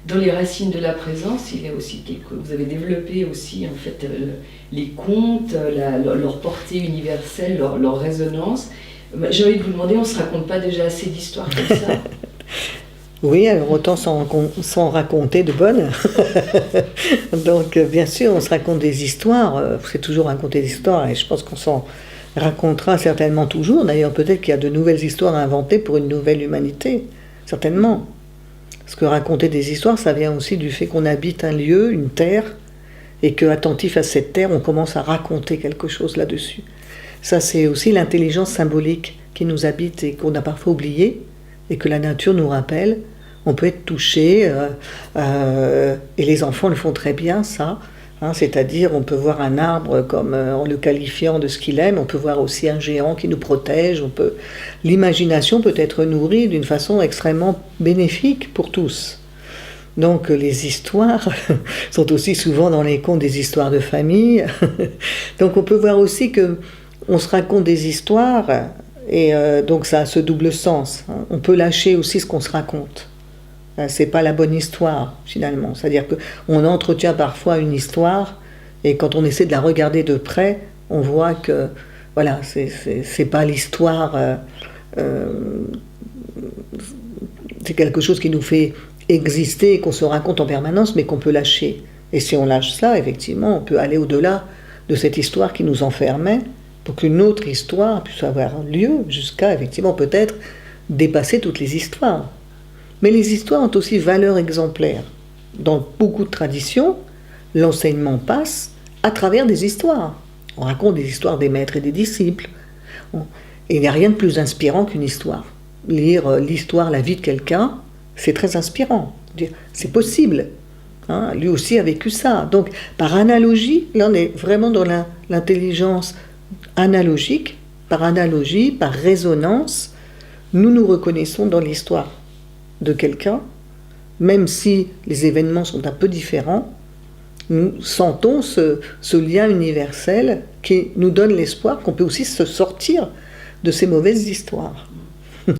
dans les racines de la présence, il y a aussi vous avez développé aussi en fait les contes, leur portée universelle, leur résonance. J'ai envie de vous demander, on ne se raconte pas déjà assez d'histoires comme ça? Oui, alors autant s'en raconter de bonnes. Donc bien sûr, on se raconte des histoires, c'est toujours raconter des histoires, et je pense qu'on s'en racontera certainement toujours. D'ailleurs, peut-être qu'il y a de nouvelles histoires à inventer pour une nouvelle humanité, certainement. Parce que raconter des histoires, ça vient aussi du fait qu'on habite un lieu, une terre, et qu'attentif à cette terre, on commence à raconter quelque chose là-dessus. Ça, c'est aussi l'intelligence symbolique qui nous habite et qu'on a parfois oublié, et que la nature nous rappelle. On peut être touché, et les enfants le font très bien, ça. Hein, c'est-à-dire, on peut voir un arbre comme en le qualifiant de ce qu'il aime, on peut voir aussi un géant qui nous protège. L'imagination peut être nourrie d'une façon extrêmement bénéfique pour tous. Donc les histoires sont aussi souvent dans les contes des histoires de famille. Donc on peut voir aussi que on se raconte des histoires et donc ça a ce double sens. Hein. On peut lâcher aussi ce qu'on se raconte. C'est pas la bonne histoire finalement. C'est-à-dire qu'on entretient parfois une histoire et quand on essaie de la regarder de près, on voit que voilà, c'est pas l'histoire. C'est quelque chose qui nous fait exister, qu'on se raconte en permanence, mais qu'on peut lâcher. Et si on lâche ça, effectivement, on peut aller au-delà de cette histoire qui nous enfermait pour qu'une autre histoire puisse avoir lieu jusqu'à, effectivement, peut-être dépasser toutes les histoires. Mais les histoires ont aussi valeur exemplaire. Dans beaucoup de traditions, l'enseignement passe à travers des histoires. On raconte des histoires des maîtres et des disciples. Et il n'y a rien de plus inspirant qu'une histoire. Lire l'histoire, la vie de quelqu'un, c'est très inspirant. C'est possible. Hein, lui aussi a vécu ça. Donc, par analogie, là on est vraiment dans l'intelligence analogique. Par analogie, par résonance, nous nous reconnaissons dans l'histoire de quelqu'un, même si les événements sont un peu différents, nous sentons ce lien universel qui nous donne l'espoir qu'on peut aussi se sortir de ces mauvaises histoires.